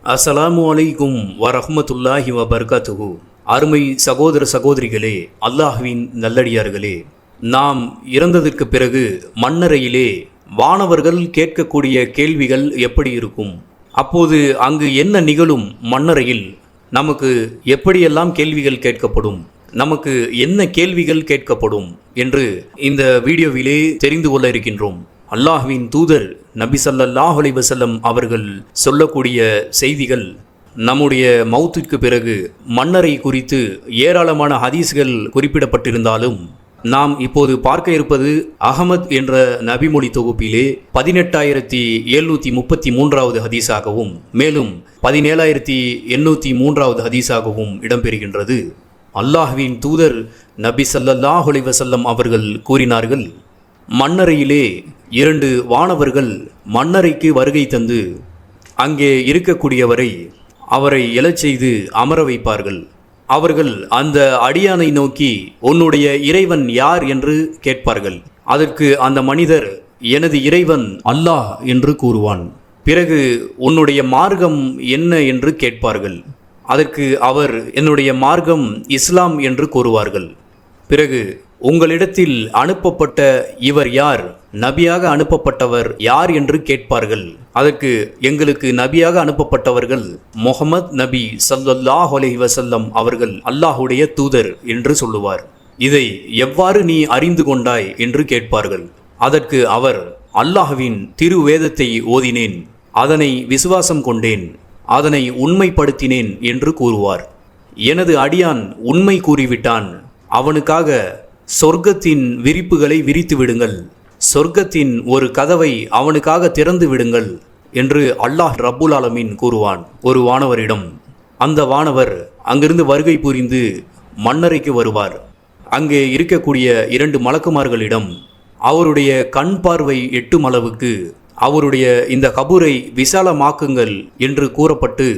அஸ்ஸலாமு அலைக்கும் வரஹ்மத்துல்லாஹி வபர்காத்துஹு. அருமை சகோதர சகோதரிகளே, அல்லாஹ்வின் நல்லடியார்களே, நாம் இறந்ததற்கு பிறகு மண்ணறையிலே வானவர்கள் கேட்கக்கூடிய கேள்விகள் எப்படி இருக்கும்? அப்போது அங்கு என்ன நிகழும்? மண்ணறையில் நமக்கு எப்படியெல்லாம் கேள்விகள் கேட்கப்படும், நமக்கு என்ன கேள்விகள் கேட்கப்படும் என்று இந்த வீடியோவிலே தெரிந்து கொள்ள இருக்கின்றோம். அல்லாஹ்வின் தூதர் நபி ஸல்லல்லாஹு அலைஹி வஸல்லம் அவர்கள் சொல்லக்கூடிய செய்திகள், நம்முடைய மௌத்திற்கு பிறகு மண்ணறை குறித்து ஏராளமான ஹதீஸ்கள் குறிப்பிடப்பட்டிருந்தாலும் நாம் இப்போது பார்க்க இருப்பது அஹமத் என்ற நபிமொழி தொகுப்பிலே 18,733வது ஹதீஸாகவும் மேலும் 17,803வது ஹதீஸாகவும் இடம்பெறுகின்றது. அல்லாஹ்வின் தூதர் நபி ஸல்லல்லாஹு அலைஹி வஸல்லம் அவர்கள் கூறினார்கள், மண்ணறையிலே 2 வானவர்கள் மண்ணறைக்கு வருகை தந்து அங்கே இருக்கக்கூடியவரை அவரை எழச் செய்து அமர வைப்பார்கள். அவர்கள் அந்த அடியானை நோக்கி, உன்னுடைய இறைவன் யார் என்று கேட்பார்கள். அதற்கு அந்த மனிதர், எனது இறைவன் அல்லாஹ் என்று கூறுவான். பிறகு உன்னுடைய மார்க்கம் என்ன என்று கேட்பார்கள். அதற்கு அவர், என்னுடைய மார்க்கம் இஸ்லாம் என்று கூறுவார்கள். பிறகு உங்களிடத்தில் அனுப்பப்பட்ட இவர் யார், நபியாக அனுப்பப்பட்டவர் யார் என்று கேட்பார்கள். அதற்கு எங்களுக்கு நபியாக அனுப்பப்பட்டவர்கள் முஹம்மத் நபி ஸல்லல்லாஹு அலைஹி வஸல்லம் அவர்கள் அல்லாஹுடைய தூதர் என்று சொல்லுவார். இதை எவ்வாறு நீ அறிந்து கொண்டாய் என்று கேட்பார்கள். அதற்கு அவர், அல்லாஹ்வின் திருவேதத்தை ஓதினேன், அதனை விசுவாசம் கொண்டேன், அதனை உண்மைப்படுத்தினேன் என்று கூறுவார். எனது அடியான் உண்மை கூறிவிட்டான், அவனுக்காக சொர்க்கத்தின் விரிப்புகளை விரித்து விடுங்கள், சொர்க்கத்தின் ஒரு கதவை அவனுக்காக திறந்து விடுங்கள் என்று அல்லாஹ் ரப்புல் ஆலமீன் கூறுவான் ஒரு வானவரிடம். அந்த வானவர் அங்கிருந்து வருகை புரிந்து மண்ணறைக்கு வருவார். அங்கே இருக்கக்கூடிய 2 மலக்குமார்களிடம் அவருடைய கண் பார்வை எட்டும் அளவுக்கு அவருடைய இந்த கபூரை விசாலமாக்குங்கள் என்று கூறப்பட்டு,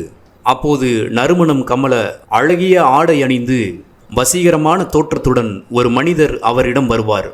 அப்போது நறுமணம் கமல அழகிய ஆடை அணிந்து வசீகரமான தோற்றத்துடன் ஒரு மனிதர் அவரிடம் வருவார்.